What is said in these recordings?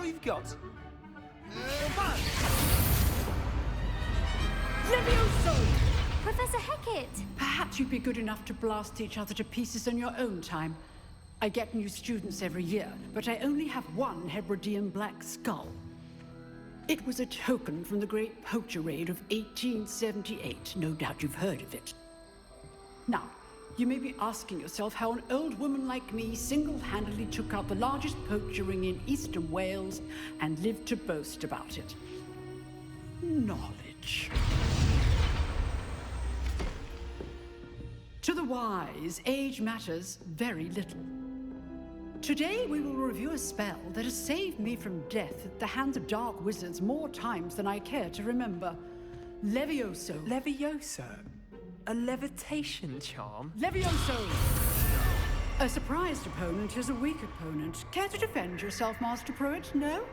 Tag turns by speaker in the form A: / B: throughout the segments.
A: all you've got?
B: Levioso!
C: Professor Hecat!
B: Perhaps you'd be good enough to blast each other to pieces in your own time. I get new students every year, but I only have one Hebridean black skull. It was a token from the Great Poacher Raid of 1878. No doubt you've heard of it. Now, you may be asking yourself how an old woman like me single-handedly took out the largest poacher ring in eastern Wales and lived to boast about it. Knowledge. To the wise, age matters very little. Today we will review a spell that has saved me from death at the hands of dark wizards more times than I care to remember. Levioso.
A: Levioso? A levitation charm?
B: Levioso! A surprised opponent is a weak opponent. Care to defend yourself, Master Pruitt? No?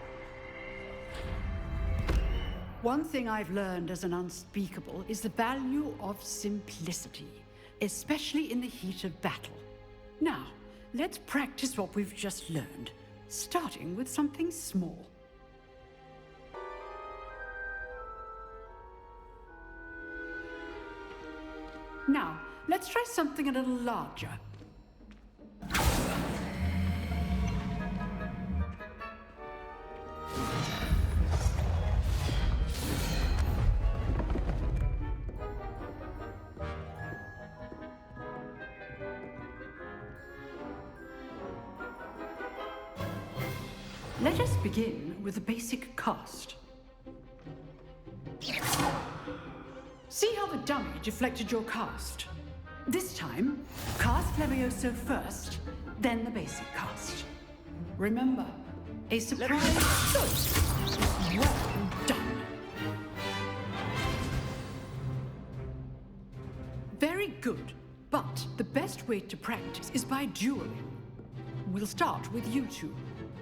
B: One thing I've learned as an unspeakable is the value of simplicity, especially in the heat of battle. Now, let's practice what we've just learned, starting with something small. Now, let's try something a little larger. Let us begin with the basic cast. See how the dummy deflected your cast? This time, cast Levioso first, then the basic cast. Remember, a surprise choice. Well done. Very good, but the best way to practice is by dueling. We'll start with you two.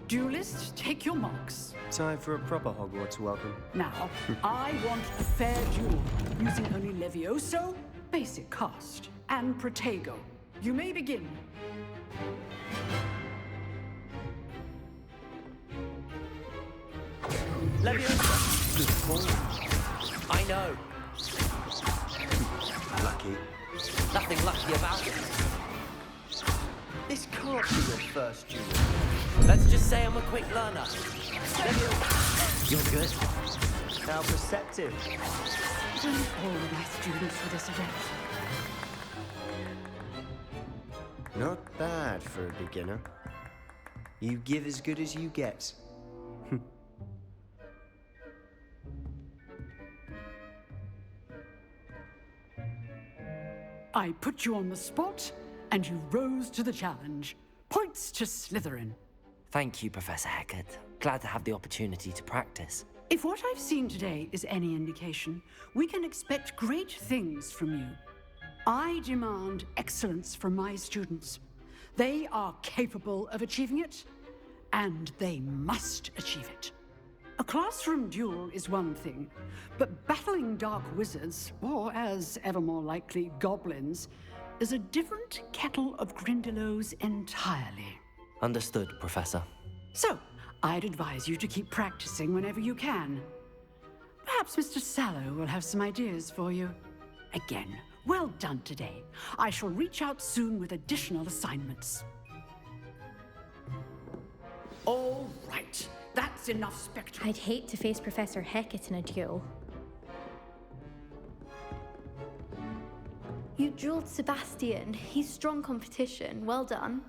B: Duelists, take your marks.
D: Time for a proper Hogwarts welcome.
B: Now, I want a fair duel, using only Levioso, basic cast, and Protego. You may begin.
E: Levioso! I know.
D: Lucky.
E: Nothing lucky about it.
D: This can't be your first duel.
E: Let's just say I'm a quick learner. Levioso! You're good.
D: How perceptive.
B: Don't all my students for this event.
D: Not bad for a beginner. You give as good as you get.
B: I put you on the spot, and you rose to the challenge. Points to Slytherin.
E: Thank you, Professor Hecat. Glad to have the opportunity to practice.
B: If what I've seen today is any indication, we can expect great things from you. I demand excellence from my students. They are capable of achieving it, and they must achieve it. A classroom duel is one thing, but battling dark wizards, or as ever more likely, goblins, is a different kettle of Grindylows entirely.
E: Understood, Professor.
B: So, I'd advise you to keep practicing whenever you can. Perhaps Mr. Sallow will have some ideas for you. Again, well done today. I shall reach out soon with additional assignments. All right, that's enough spectacle.
C: I'd hate to face Professor Hecat in a duel. You dueled Sebastian. He's strong competition. Well done.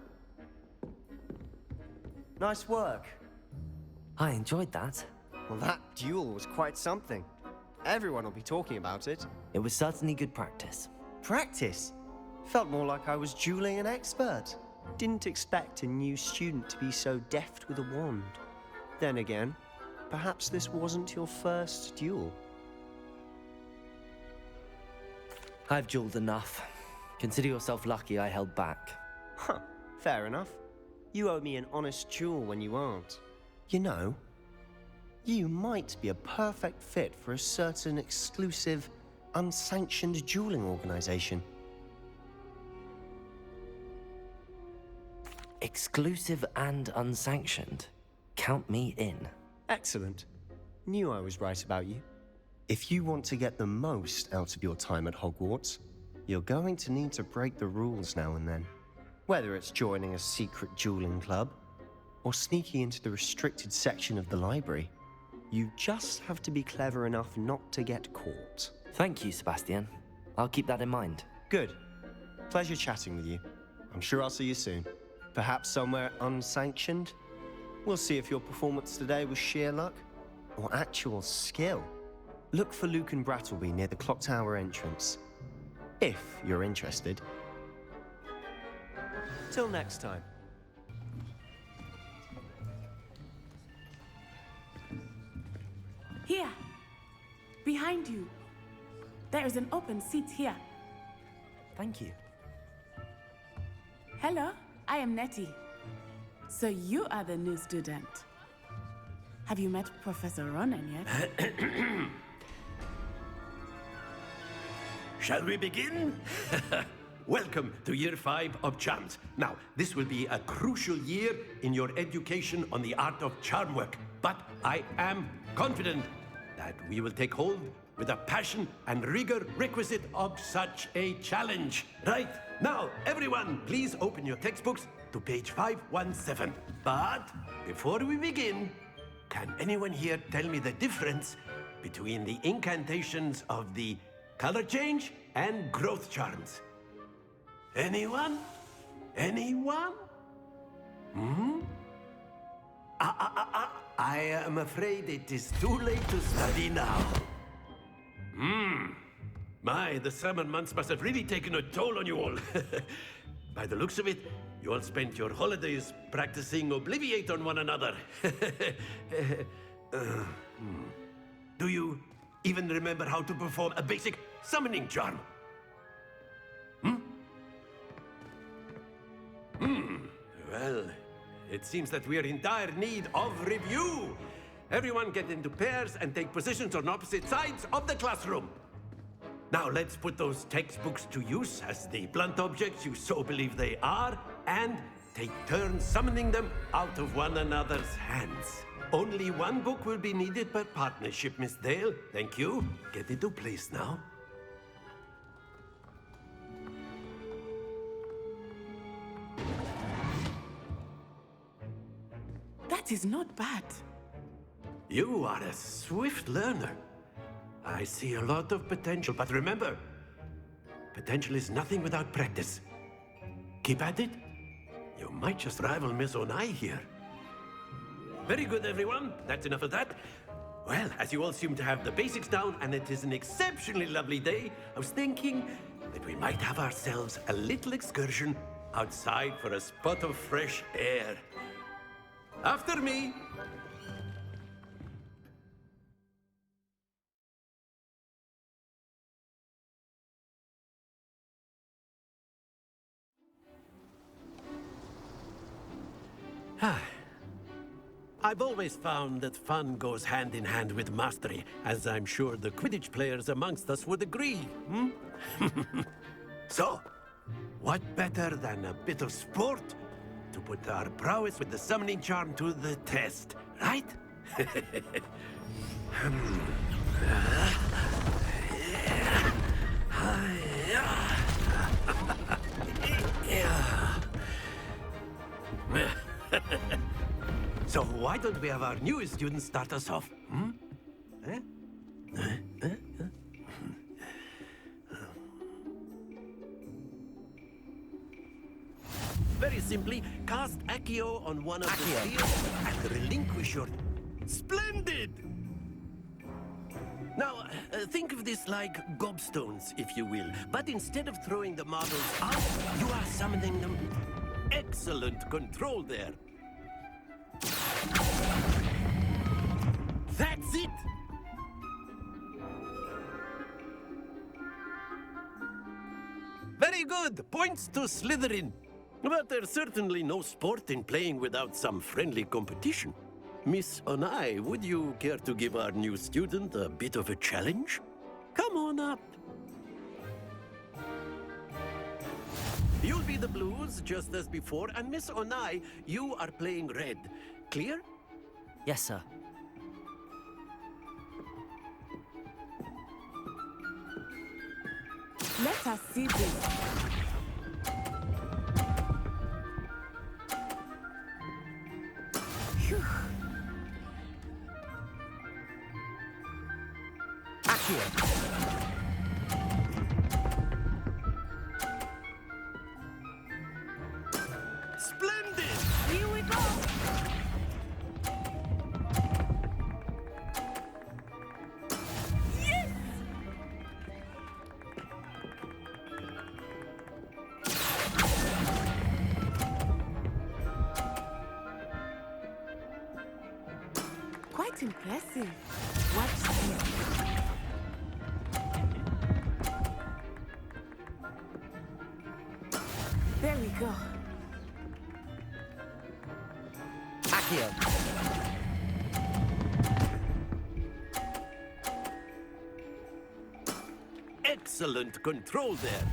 D: Nice work.
E: I enjoyed that.
D: Well, that duel was quite something. Everyone will be talking about it.
E: It was certainly good practice.
D: Practice? Felt more like I was dueling an expert. Didn't expect a new student to be so deft with a wand. Then again, perhaps this wasn't your first duel.
E: I've dueled enough. Consider yourself lucky I held back.
D: Huh, fair enough. You owe me an honest duel when you aren't. You know, you might be a perfect fit for a certain exclusive, unsanctioned dueling organization.
E: Exclusive and unsanctioned? Count me in.
D: Excellent. Knew I was right about you. If you want to get the most out of your time at Hogwarts, you're going to need to break the rules now and then. Whether it's joining a secret dueling club, or sneaking into the restricted section of the library, you just have to be clever enough not to get caught.
E: Thank you, Sebastian. I'll keep that in mind.
D: Good. Pleasure chatting with you. I'm sure I'll see you soon. Perhaps somewhere unsanctioned? We'll see if your performance today was sheer luck or actual skill. Look for Luke and Brattleby near the clock tower entrance, if you're interested. Till next time.
F: Here, behind you. There is an open seat here.
E: Thank you.
F: Hello, I am Nettie. So you are the new student. Have you met Professor Ronan yet?
G: Shall we begin? Welcome to Year 5 of Charms. Now, this will be a crucial year in your education on the art of charm work. But I am confident that we will take hold with the passion and rigor requisite of such a challenge. Right, now, everyone, please open your textbooks to page 517. But before we begin, can anyone here tell me the difference between the incantations of the color change and growth charms? Anyone? Anyone? I am afraid it is too late to study now. My, the summer months must have really taken a toll on you all. By the looks of it, you all spent your holidays practicing Obliviate on one another. Do you even remember how to perform a basic summoning charm? Well, it seems that we are in dire need of review. Everyone get into pairs and take positions on opposite sides of the classroom. Now let's put those textbooks to use as the blunt objects you so believe they are, and take turns summoning them out of one another's hands. Only one book will be needed per partnership, Miss Dale. Thank you. Get into place now.
F: That is not bad.
G: You are a swift learner. I see a lot of potential, but remember, potential is nothing without practice. Keep at it. You might just rival Miss Onai here. Very good, everyone. That's enough of that. Well, as you all seem to have the basics down, and it is an exceptionally lovely day, I was thinking that we might have ourselves a little excursion outside for a spot of fresh air. After me. I've always found that fun goes hand in hand with mastery, as I'm sure the Quidditch players amongst us would agree. So, what better than a bit of sport to put our prowess with the summoning charm to the test, right? So why don't we have our newest student start us off? Very simply, cast Accio on one of the spheres and relinquish your... Splendid! Now, think of this like gobstones, if you will. But instead of throwing the marbles out, you are summoning them. Excellent control there. That's it! Very good! Points to Slytherin. But there's certainly no sport in playing without some friendly competition. Miss Onai, would you care to give our new student a bit of a challenge? Come on up. You'll be the blues, just as before, and Miss Onai, you are playing red. Clear?
E: Yes, sir.
F: Let us see this. Phew.
G: Splendid!
F: Here we go. Yes! Quite impressive. Watch this. There we go.
E: Accio.
G: Excellent control there.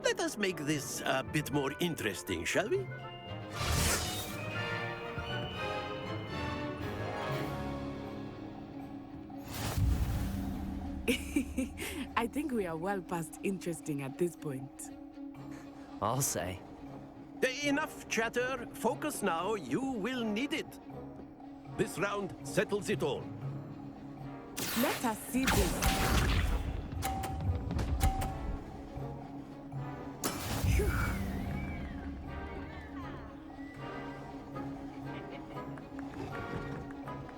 G: Let us make this a bit more interesting, shall we?
F: I think we are well past interesting at this point.
E: I'll say.
G: Enough chatter. Focus now. You will need it. This round settles it all.
F: Let us see this. Phew.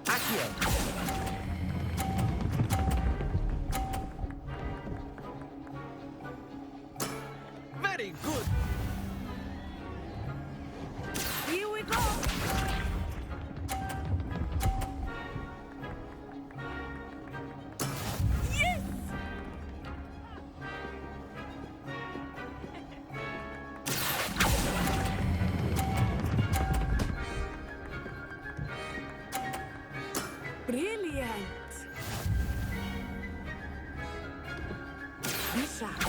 E: Accio.
G: Very good.
F: Here we go. Yes! Brilliant. Bishop.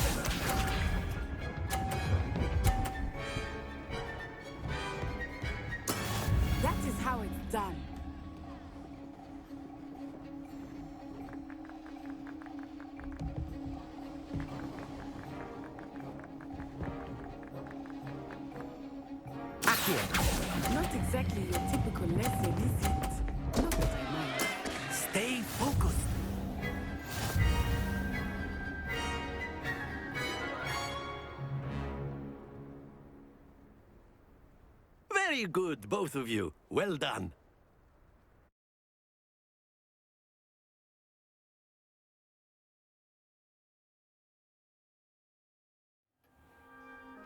F: That is how it's done.
E: Accio.
F: Not exactly your typical lesson, is it? Not that I mind.
G: Stay focused. Very good, both of you. Well done.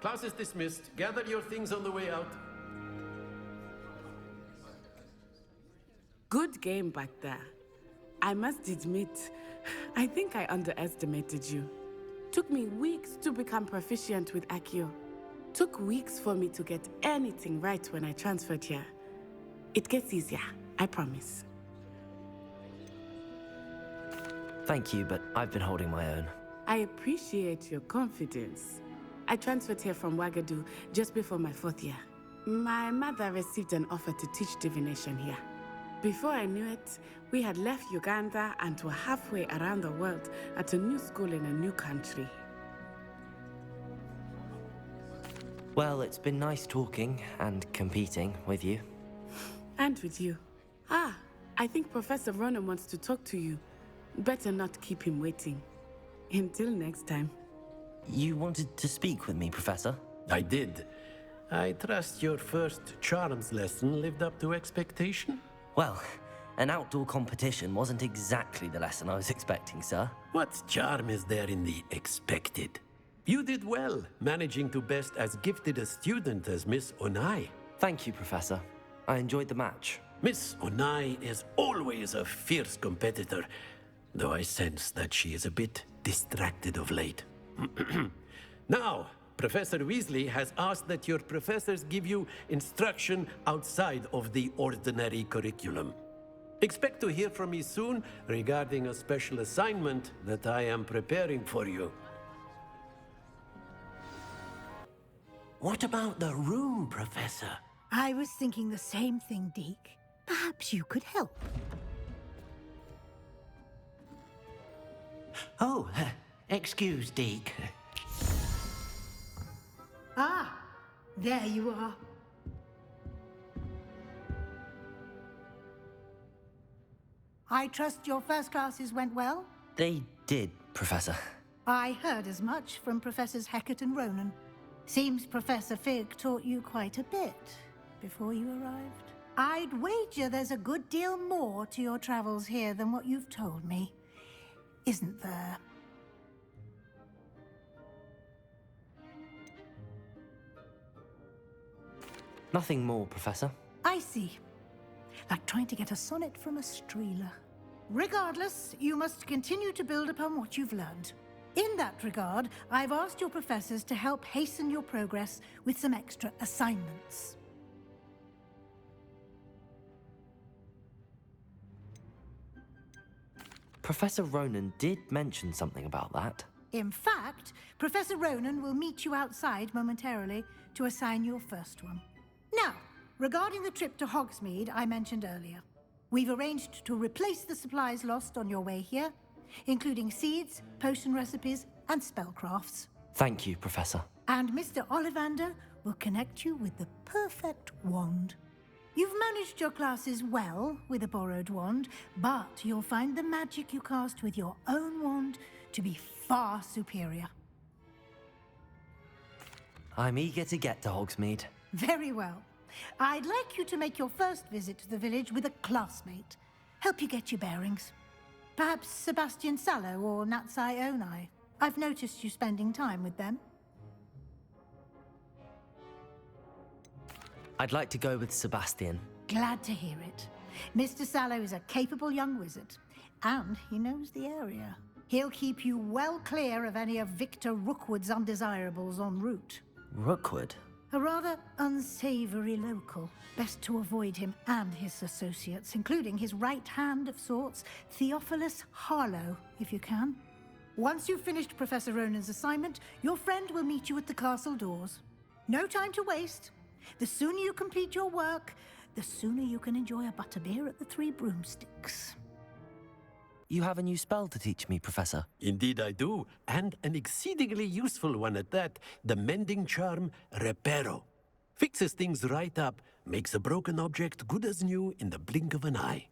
G: Class is dismissed. Gather your things on the way out.
F: Good game back there. I must admit, I think I underestimated you. Took me weeks to become proficient with Accio. Took weeks for me to get anything right when I transferred here. It gets easier, I promise.
E: Thank you, but I've been holding my own.
F: I appreciate your confidence. I transferred here from Wagadu just before my 4th year. My mother received an offer to teach divination here. Before I knew it, we had left Uganda and were halfway around the world at a new school in a new country.
E: Well, it's been nice talking and competing with you.
F: And with you. Ah, I think Professor Ronan wants to talk to you. Better not keep him waiting. Until next time.
E: You wanted to speak with me, Professor?
G: I did. I trust your first charms lesson lived up to expectation?
E: Well, an outdoor competition wasn't exactly the lesson I was expecting, sir.
G: What charm is there in the expected? You did well, managing to best as gifted a student as Miss Onai.
E: Thank you, Professor. I enjoyed the match.
G: Miss Onai is always a fierce competitor, though I sense that she is a bit distracted of late. Now, Professor Weasley has asked that your professors give you instruction outside of the ordinary curriculum. Expect to hear from me soon regarding a special assignment that I am preparing for you. What about the room, Professor?
H: I was thinking the same thing, Deke. Perhaps you could help.
G: Oh, excuse, Deke.
H: Ah, there you are. I trust your first classes went well?
E: They did, Professor.
H: I heard as much from Professors Hecat and Ronan. Seems Professor Fig taught you quite a bit before you arrived. I'd wager there's a good deal more to your travels here than what you've told me. Isn't there?
E: Nothing more, Professor.
H: I see. Like trying to get a sonnet from a streeler. Regardless, you must continue to build upon what you've learned. In that regard, I've asked your professors to help hasten your progress with some extra assignments.
E: Professor Ronan did mention something about that.
H: In fact, Professor Ronan will meet you outside momentarily to assign your first one. Now, regarding the trip to Hogsmeade I mentioned earlier, we've arranged to replace the supplies lost on your way here, including seeds, potion recipes, and spellcrafts.
E: Thank you, Professor.
H: And Mr. Ollivander will connect you with the perfect wand. You've managed your classes well with a borrowed wand, but you'll find the magic you cast with your own wand to be far superior.
E: I'm eager to get to Hogsmeade.
H: Very well. I'd like you to make your first visit to the village with a classmate. Help you get your bearings. Perhaps Sebastian Sallow or Natsai Onai. I've noticed you spending time with them.
E: I'd like to go with Sebastian.
H: Glad to hear it. Mr. Sallow is a capable young wizard, and he knows the area. He'll keep you well clear of any of Victor Rookwood's undesirables en route.
E: Rookwood?
H: A rather unsavory local. Best to avoid him and his associates, including his right hand of sorts, Theophilus Harlow, if you can. Once you've finished Professor Ronan's assignment, your friend will meet you at the castle doors. No time to waste. The sooner you complete your work, the sooner you can enjoy a butterbeer at the Three Broomsticks.
E: You have a new spell to teach me, Professor.
G: Indeed I do, and an exceedingly useful one at that, the mending charm Reparo. Fixes things right up, makes a broken object good as new in the blink of an eye.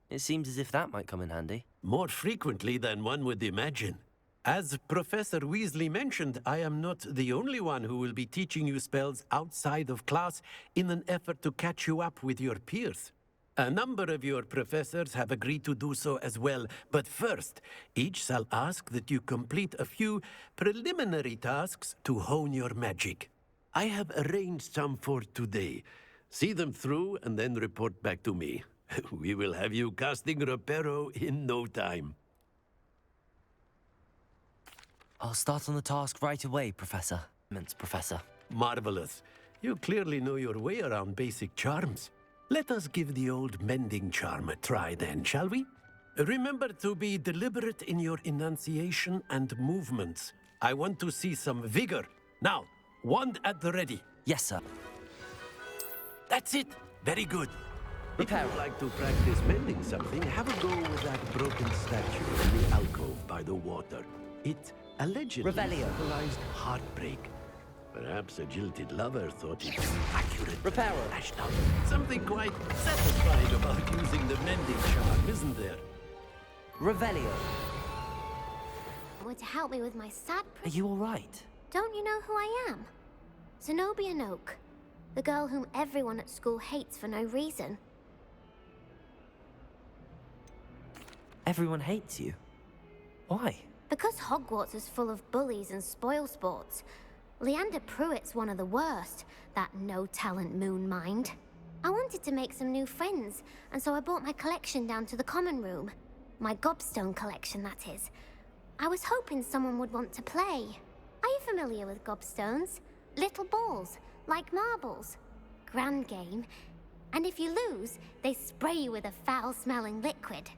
E: It seems as if that might come in handy.
G: More frequently than one would imagine. As Professor Weasley mentioned, I am not the only one who will be teaching you spells outside of class in an effort to catch you up with your peers. A number of your professors have agreed to do so as well, but first, each shall ask that you complete a few preliminary tasks to hone your magic. I have arranged some for today. See them through and then report back to me. We will have you casting Reparo in no time.
E: I'll start on the task right away, Professor. Professor.
G: Marvelous. You clearly know your way around basic charms. Let us give the old mending charm a try then, shall we? Remember to be deliberate in your enunciation and movements. I want to see some vigor. Now, wand at the ready.
E: Yes, sir.
G: That's it. Very good. If
E: Reparo.
G: you'd like to practice mending something, have a go with that broken statue in the alcove by the water. It allegedly
E: Revelio.
G: symbolized heartbreak. Perhaps a jilted lover thought it too accurate.
E: Reparo.
G: Lashed out. Something quite satisfying about using the mending charm, isn't there?
E: Revelio.
I: Want to help me with my sad
E: Are you all right?
I: Don't you know who I am? Zenobia Noak, the girl whom everyone at school hates for no reason.
E: Everyone hates you. Why?
I: Because Hogwarts is full of bullies and spoilsports. Leander Pruitt's one of the worst, that no-talent moon mind. I wanted to make some new friends, and so I brought my collection down to the common room. My gobstone collection, that is. I was hoping someone would want to play. Are you familiar with gobstones? Little balls, like marbles. Grand game. And if you lose, they spray you with a foul-smelling liquid.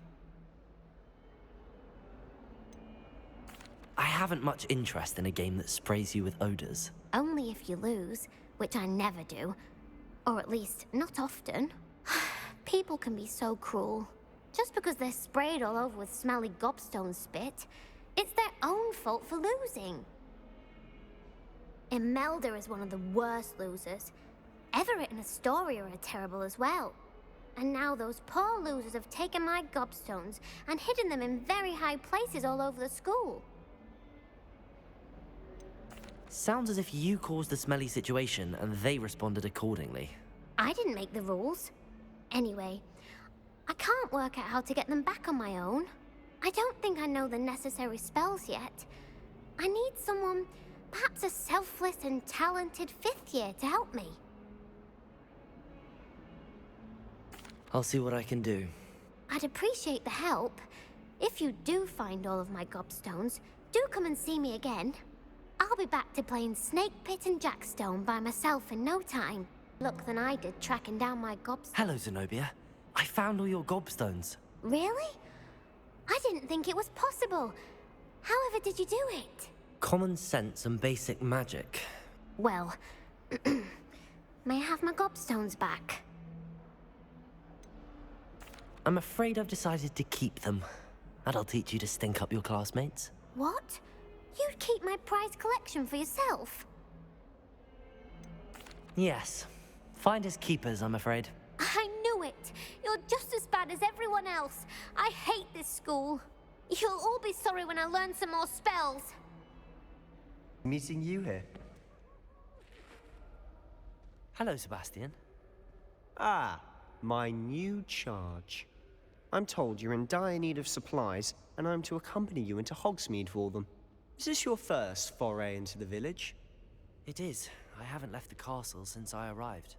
E: I haven't much interest in a game that sprays you with odors.
I: Only if you lose, which I never do. Or at least, not often. People can be so cruel. Just because they're sprayed all over with smelly gobstone spit, it's their own fault for losing. Imelda is one of the worst losers. Everett and Astoria are terrible as well. And now those poor losers have taken my gobstones and hidden them in very high places all over the school.
E: Sounds as if you caused the smelly situation and they responded accordingly.
I: I didn't make the rules. Anyway, I can't work out how to get them back on my own. I don't think I know the necessary spells yet. I need someone, perhaps a selfless and talented 5th year to help me.
E: I'll see what I can do.
I: I'd appreciate the help. If you do find all of my gobstones, do come and see me again. I'll be back to playing Snake Pit and Jackstone by myself in no time. Luck than I did tracking down my gobstones.
E: Hello, Zenobia. I found all your gobstones.
I: Really? I didn't think it was possible. However did you do it?
E: Common sense and basic magic.
I: Well, may I have my gobstones back?
E: I'm afraid I've decided to keep them. And I'll teach you to stink up your classmates.
I: What? You'd keep my prized collection for yourself?
E: Yes. Finders keepers, I'm afraid.
I: I knew it! You're just as bad as everyone else. I hate this school. You'll all be sorry when I learn some more spells.
D: Meeting you here.
E: Hello, Sebastian.
D: Ah, my new charge. I'm told you're in dire need of supplies, and I'm to accompany you into Hogsmeade for them. Is this your first foray into the village?
E: It is. I haven't left the castle since I arrived.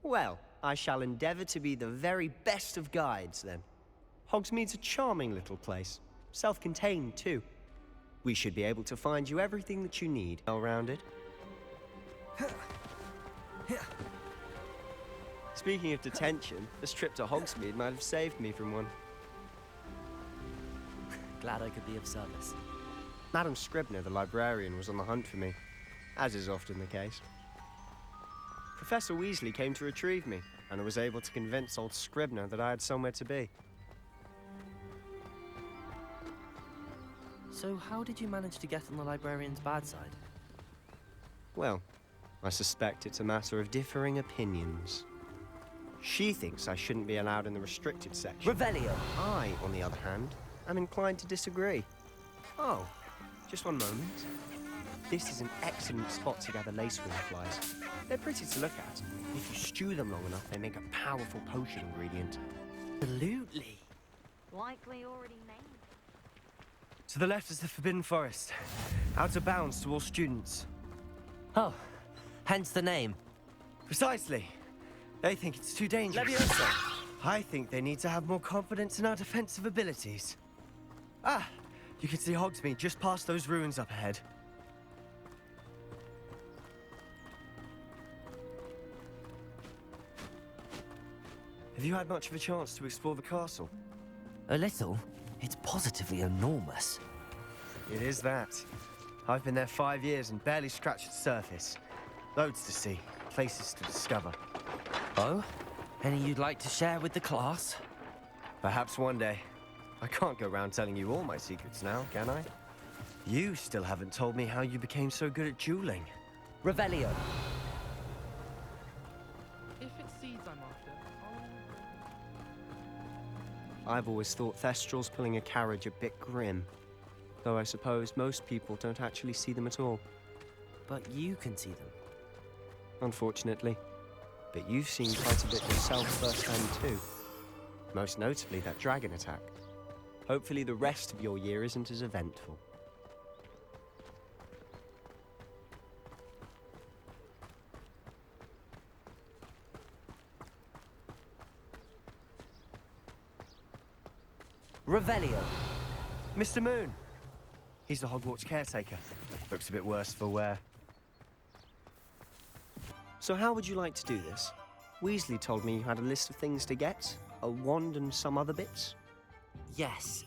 D: Well, I shall endeavor to be the very best of guides, then. Hogsmeade's a charming little place. Self-contained, too. We should be able to find you everything that you need. Well-rounded. Speaking of detention, this trip to Hogsmeade might have saved me from one.
E: Glad I could be of service.
D: Madam Scribner, the librarian, was on the hunt for me, as is often the case. Professor Weasley came to retrieve me, and I was able to convince old Scribner that I had somewhere to be.
E: So how did you manage to get on the librarian's bad side?
D: Well, I suspect it's a matter of differing opinions. She thinks I shouldn't be allowed in the restricted section.
E: Revelio!
D: I, on the other hand, am inclined to disagree. Oh, just one moment. This is an excellent spot to gather lacewing flies. They're pretty to look at. If you stew them long enough, they make a powerful potion ingredient.
E: Absolutely.
J: Likely already made.
A: To the left is the Forbidden Forest. Out of bounds to all students.
E: Oh, hence the name.
A: Precisely. They think it's too dangerous.
E: Leviosa!
A: I think they need to have more confidence in our defensive abilities. Ah, you can see Hogsmeade just past those ruins up ahead. Have you had much of a chance to explore the castle?
E: A little. It's positively enormous.
A: It is that. I've been there 5 years and barely scratched the surface. Loads to see, places to discover.
E: Oh? Any you'd like to share with the class?
A: Perhaps one day. I can't go around telling you all my secrets now, can I? You still haven't told me how you became so good at dueling.
E: Revelio.
K: If it seeds I'm after,
D: I've always thought Thestrals pulling a carriage a bit grim. Though I suppose most people don't actually see them at all.
E: But you can see them.
D: Unfortunately. But you've seen quite a bit yourself firsthand too. Most notably that dragon attack. Hopefully the rest of your year isn't as eventful.
E: Revelio.
A: Mr. Moon! He's the Hogwarts caretaker. Looks a bit worse for wear.
D: So how would you like to do this? Weasley told me you had a list of things to get. A wand and some other bits.
E: Yes,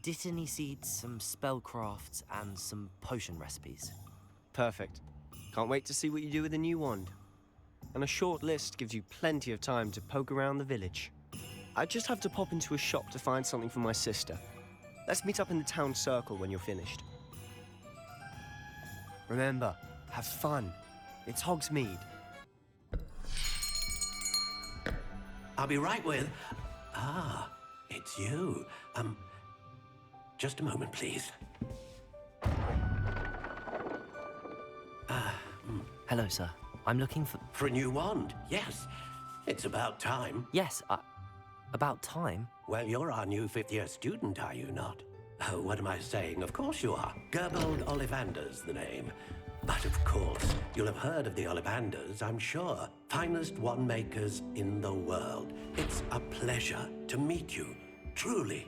E: Dittany seeds, some spellcrafts, and some potion recipes.
D: Perfect. Can't wait to see what you do with the new wand. And a short list gives you plenty of time to poke around the village. I just have to pop into a shop to find something for my sister. Let's meet up in the town circle when you're finished. Remember, have fun. It's Hogsmeade.
G: I'll be right with... Ah, it's you. Just a moment, please.
E: Hello, sir. I'm looking for...
G: For a new wand, yes. It's about time.
E: Yes, about time?
G: Well, you're our new fifth-year student, are you not? Oh, what am I saying? Of course you are. Gerbold Ollivander's the name. But of course, you'll have heard of the Ollivanders, I'm sure. Finest wand makers in the world. It's a pleasure to meet you, truly.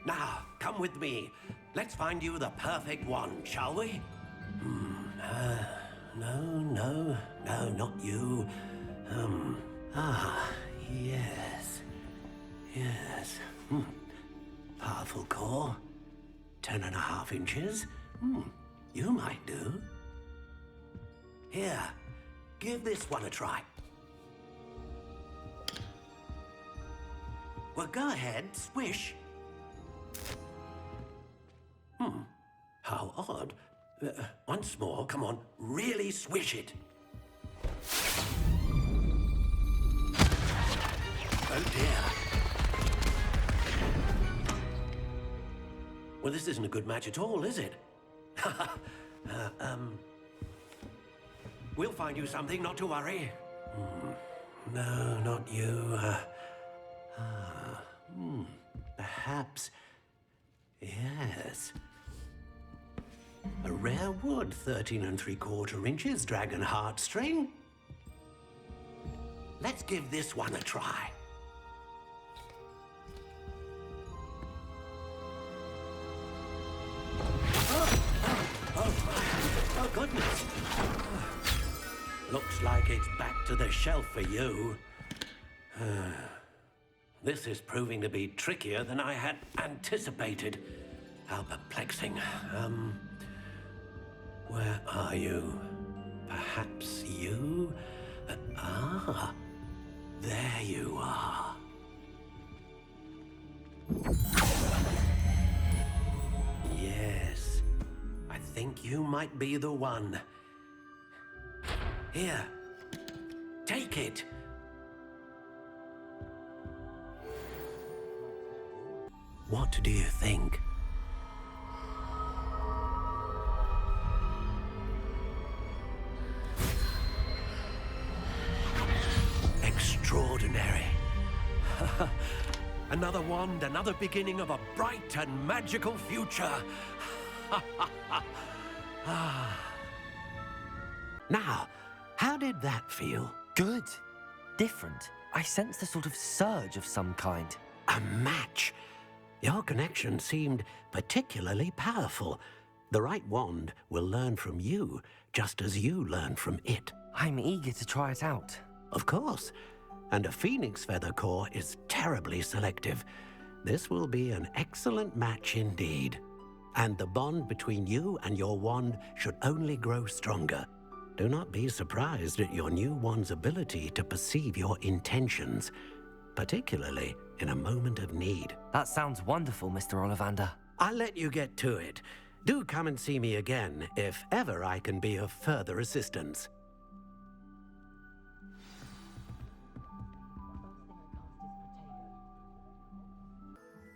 G: Now, come with me. Let's find you the perfect wand, shall we? No, not you. Yes. Yes. Powerful core. 10.5 inches. You might do. Here, give this one a try. Well, go ahead, swish. How odd. Once more, come on, really swish it. Oh dear. Well, this isn't a good match at all, is it? We'll find you something, not to worry. No, not you. Perhaps... Yes. A rare wood, 13 3/4 inches, dragon heartstring. Let's give this one a try. Oh, goodness. Looks like it's back to the shelf for you. This is proving to be trickier than I had anticipated. How perplexing. Where are you? Perhaps you? There you are. Yes, I think you might be the one. Here, take it. What do you think? Extraordinary. Another wand, another beginning of a bright and magical future. Now, how did that feel?
E: Good. Different. I sensed a sort of surge of some kind.
G: A match. Your connection seemed particularly powerful. The right wand will learn from you, just as you learn from it.
E: I'm eager to try it out.
G: Of course. And a phoenix feather core is terribly selective. This will be an excellent match indeed. And the bond between you and your wand should only grow stronger. Do not be surprised at your new wand's ability to perceive your intentions, particularly in a moment of need.
E: That sounds wonderful, Mr. Ollivander.
G: I'll let you get to it. Do come and see me again if ever I can be of further assistance.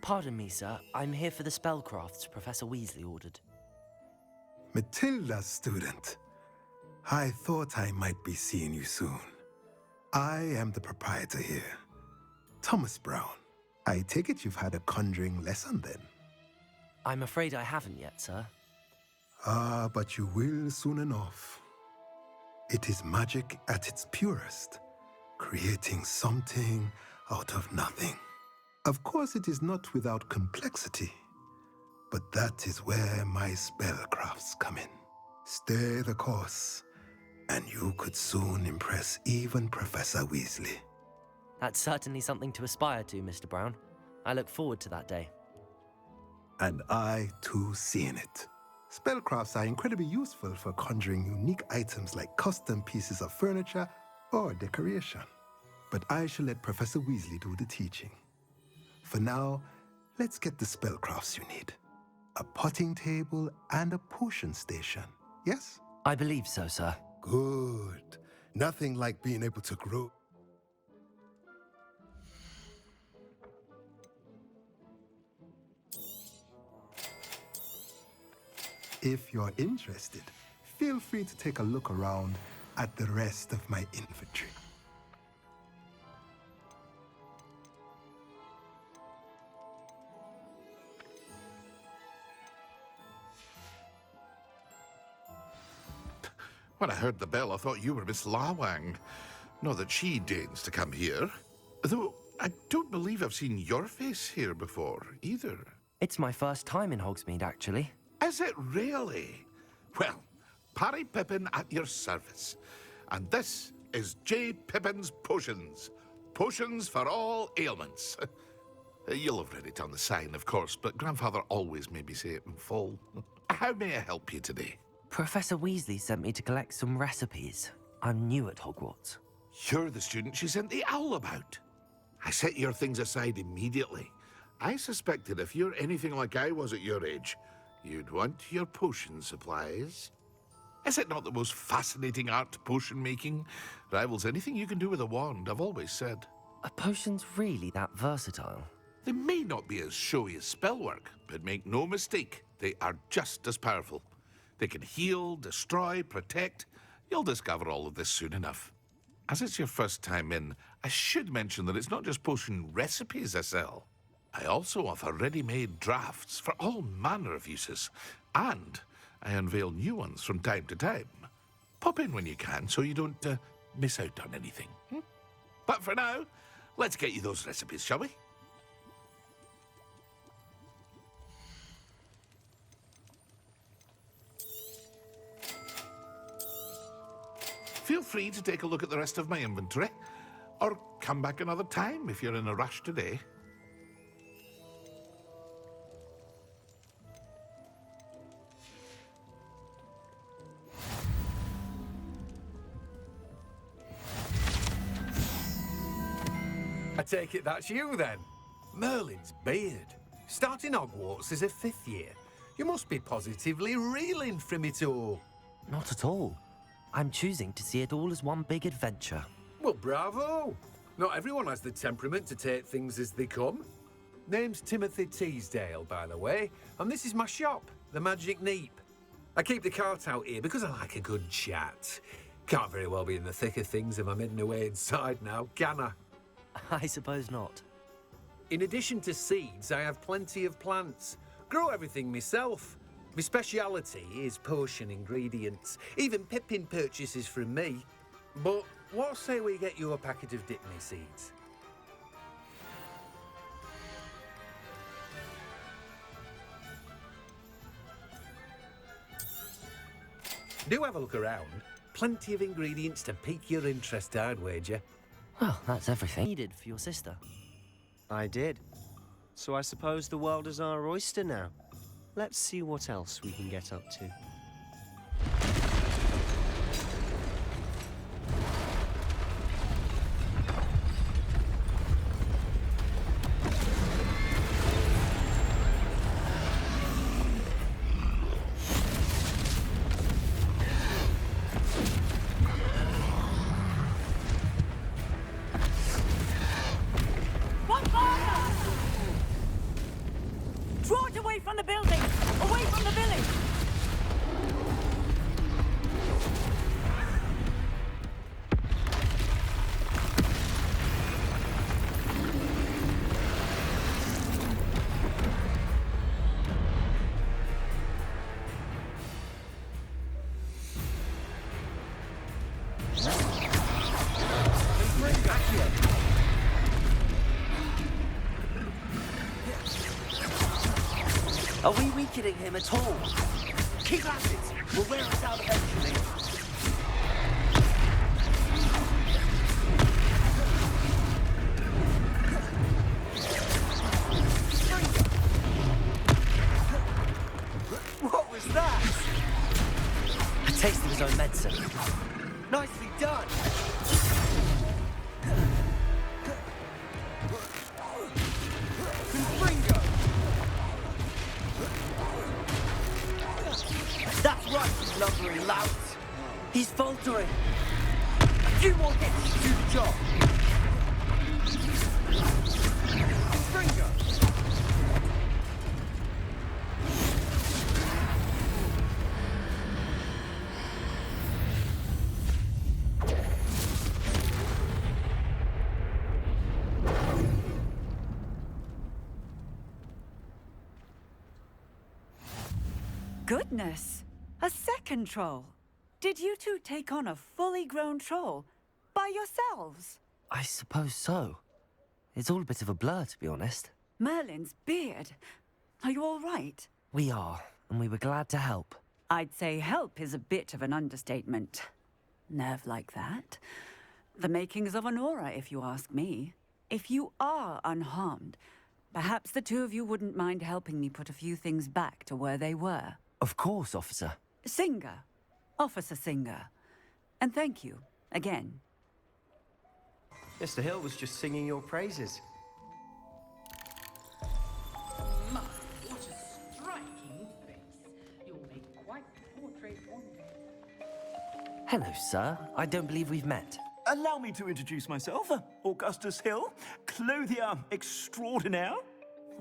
E: Pardon me, sir. I'm here for the spellcrafts Professor Weasley ordered.
L: Matilda's student. I thought I might be seeing you soon. I am the proprietor here, Thomas Brown. I take it you've had a conjuring lesson then?
E: I'm afraid I haven't yet, sir.
L: But you will soon enough. It is magic at its purest, creating something out of nothing. Of course, it is not without complexity, but that is where my spellcrafts come in. Stay the course, and you could soon impress even Professor Weasley.
E: That's certainly something to aspire to, Mr. Brown. I look forward to that day.
L: And I, too, seeing it. Spellcrafts are incredibly useful for conjuring unique items like custom pieces of furniture or decoration. But I shall let Professor Weasley do the teaching. For now, let's get the spellcrafts you need. A potting table and a potion station, yes?
E: I believe so, sir.
L: Good. Nothing like being able to grow. If you're interested, feel free to take a look around at the rest of my inventory.
M: When I heard the bell, I thought you were Miss Lawang. Not that she deigns to come here. Though I don't believe I've seen your face here before, either.
E: It's my first time in Hogsmeade, actually.
M: Is it really? Well, Parry Pippin at your service. And this is J. Pippin's Potions. Potions for all ailments. You'll have read it on the sign, of course, but Grandfather always made me say it in full. How may I help you today?
E: Professor Weasley sent me to collect some recipes. I'm new at Hogwarts.
M: You're the student she sent the owl about. I set your things aside immediately. I suspected if you're anything like I was at your age, you'd want your potion supplies. Is it not the most fascinating art, potion making? Rivals anything you can do with a wand, I've always said.
E: Are potions really that versatile?
M: They may not be as showy as spellwork, but make no mistake, they are just as powerful. They can heal, destroy, protect. You'll discover all of this soon enough. As it's your first time in, I should mention that it's not just potion recipes I sell. I also offer ready-made drafts for all manner of uses, and I unveil new ones from time to time. Pop in when you can so you don't miss out on anything. But for now, let's get you those recipes, shall we? Feel free to take a look at the rest of my inventory, or come back another time if you're in a rush today.
N: I take it that's you, then? Merlin's beard. Starting Hogwarts as a 5th year. You must be positively reeling from it all.
E: Not at all. I'm choosing to see it all as one big adventure.
N: Well, bravo! Not everyone has the temperament to take things as they come. Name's Timothy Teasdale, by the way, and this is my shop, the Magic Neep. I keep the cart out here because I like a good chat. Can't very well be in the thick of things if I'm hidden away inside now, can I?
E: I suppose not.
N: In addition to seeds, I have plenty of plants. Grow everything myself. My speciality is potion ingredients. Even Pippin purchases from me. But what say we get you a packet of Dipney seeds? Do have a look around. Plenty of ingredients to pique your interest, I'd wager.
E: Well, that's everything needed for your sister.
A: I did. So I suppose the world is our oyster now. Let's see what else we can get up to.
B: Draw it away from the building! Away from the village!
E: Are we weakening him at all? Keep at it! We'll wear us out eventually.
A: magnificent. Nicely done. Bingo!
O: That's right, you lumbering lout.
E: He's faltering.
O: A few more hits to do the job.
A: Bingo!
P: Goodness! A second troll! Did you two take on a fully grown troll? By yourselves?
E: I suppose so. It's all a bit of a blur, to be honest.
P: Merlin's beard. Are you all right?
E: We are, and we were glad to help.
P: I'd say help is a bit of an understatement. Nerve like that. The makings of an aura, if you ask me. If you are unharmed, perhaps the two of you wouldn't mind helping me put a few things back to where they were.
E: Of course, officer.
P: Singer. Officer Singer. And thank you, again.
A: Mr. Hill was just singing your praises.
B: My, what a striking face. You'll make quite a portrait one day.
E: Hello, sir. I don't believe we've met.
O: Allow me to introduce myself, Augustus Hill, clothier extraordinaire.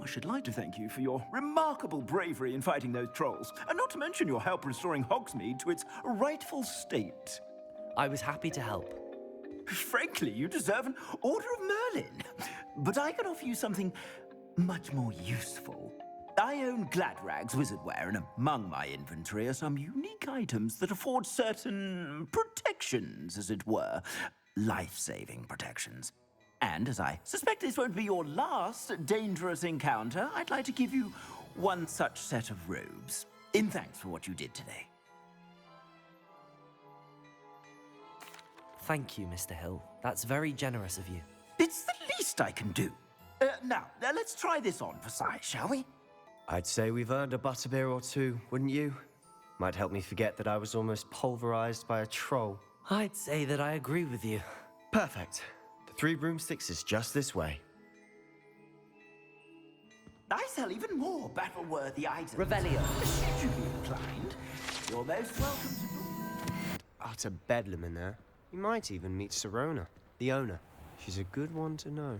O: I should like to thank you for your remarkable bravery in fighting those trolls, and not to mention your help restoring Hogsmeade to its rightful state.
E: I was happy to help.
O: Frankly, you deserve an Order of Merlin. But I can offer you something much more useful. I own Gladrag's wizardware, and among my inventory are some unique items that afford certain protections, as it were. Life-saving protections. And as I suspect this won't be your last dangerous encounter, I'd like to give you one such set of robes, in thanks for what you did today.
E: Thank you, Mr. Hill. That's very generous of you.
O: It's the least I can do. Now, let's try this on for size, shall we?
A: I'd say we've earned a butterbeer or two, wouldn't you? Might help me forget that I was almost pulverized by a troll.
E: I'd say that I agree with you.
A: Perfect. The 3 broomsticks is just this way.
O: I sell even more battle-worthy items.
E: Revelio.
O: Should you be inclined, you're most welcome to...
A: Utter bedlam in there. You might even meet Sirona, the owner. She's a good one to know.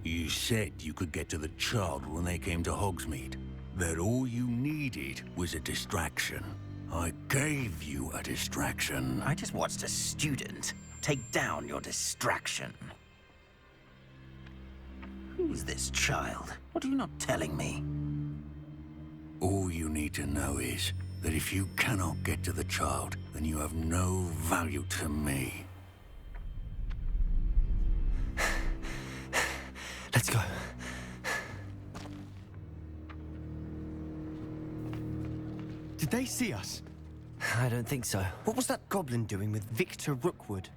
Q: You said you could get to the child when they came to Hogsmeade. That all you needed was a distraction. I gave you a distraction.
O: I just watched a student take down your distraction. Who's this child? What are you not telling me?
Q: All you need to know is that if you cannot get to the child, then you have no value to me.
E: Let's go.
A: Did they see us?
E: I don't think so.
A: What was that goblin doing with Victor Rookwood?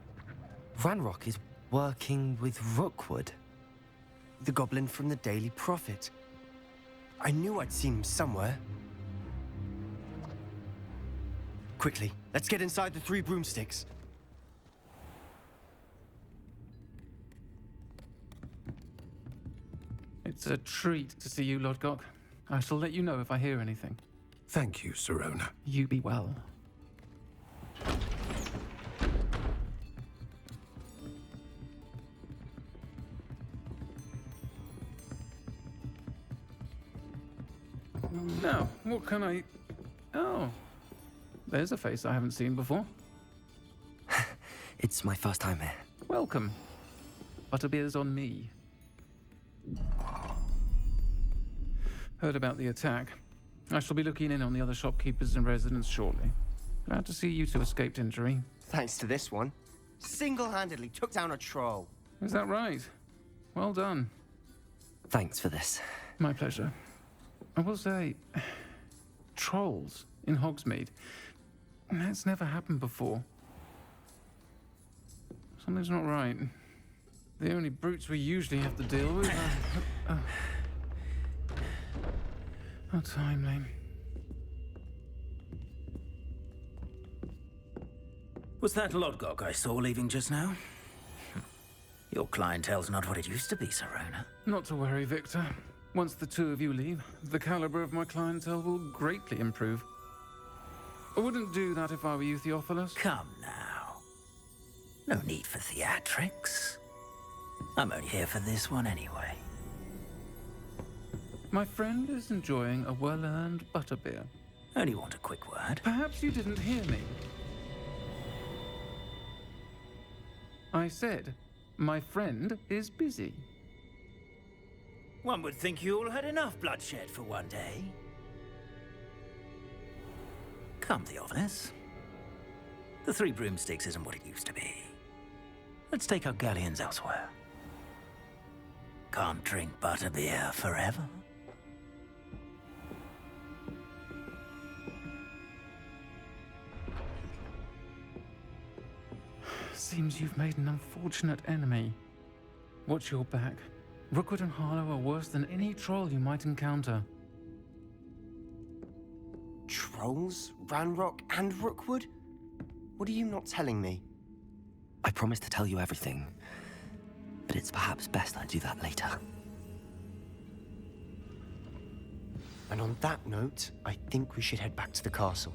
E: Ranrock is working with Rookwood.
A: The goblin from the Daily Prophet. I knew I'd seen him somewhere. Quickly, let's get inside the 3 broomsticks.
R: It's a treat to see you, Lodgok. I shall let you know if I hear anything.
G: Thank you, Sirona.
R: You be well. Now, what can I... Oh, there's a face I haven't seen before.
E: It's my first time here.
R: Welcome. Butterbeer's on me. Heard about the attack. I shall be looking in on the other shopkeepers and residents shortly. Glad to see you two escaped injury.
A: Thanks to this one. Single-handedly took down a troll.
R: Is that right? Well done.
E: Thanks for this.
R: My pleasure. I will say, trolls in Hogsmeade. That's never happened before. Something's not right. The only brutes we usually have to deal with are... How timely.
O: Was that Lodgok I saw leaving just now? Your clientele's not what it used to be, Serona.
R: Not to worry, Victor. Once the two of you leave, the caliber of my clientele will greatly improve. I wouldn't do that if I were you, Theophilus.
O: Come now. No need for theatrics. I'm only here for this one anyway.
R: My friend is enjoying a well-earned butterbeer.
O: Only want a quick word.
R: Perhaps you didn't hear me. I said, my friend is busy.
O: One would think you all had enough bloodshed for one day. Come, Theophilus. The Three Broomsticks isn't what it used to be. Let's take our galleons elsewhere. Can't drink butterbeer forever.
R: Seems you've made an unfortunate enemy. Watch your back. Rookwood and Harlow are worse than any troll you might encounter.
D: Trolls? Ranrock and Rookwood? What are you not telling me?
E: I promised to tell you everything, but it's perhaps best I do that later.
D: And on that note, I think we should head back to the castle.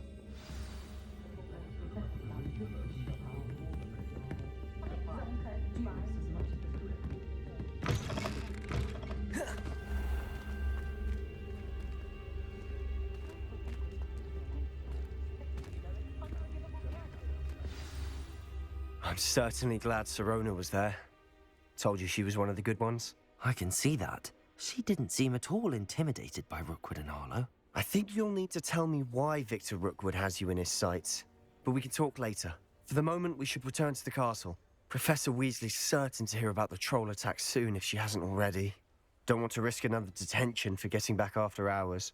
A: I'm certainly glad Serona was there. Told you she was one of the good ones.
E: I can see that. She didn't seem at all intimidated by Rookwood and Harlow.
A: I think you'll need to tell me why Victor Rookwood has you in his sights. But we can talk later. For the moment, we should return to the castle. Professor Weasley's certain to hear about the troll attack soon if she hasn't already. Don't want to risk another detention for getting back after hours.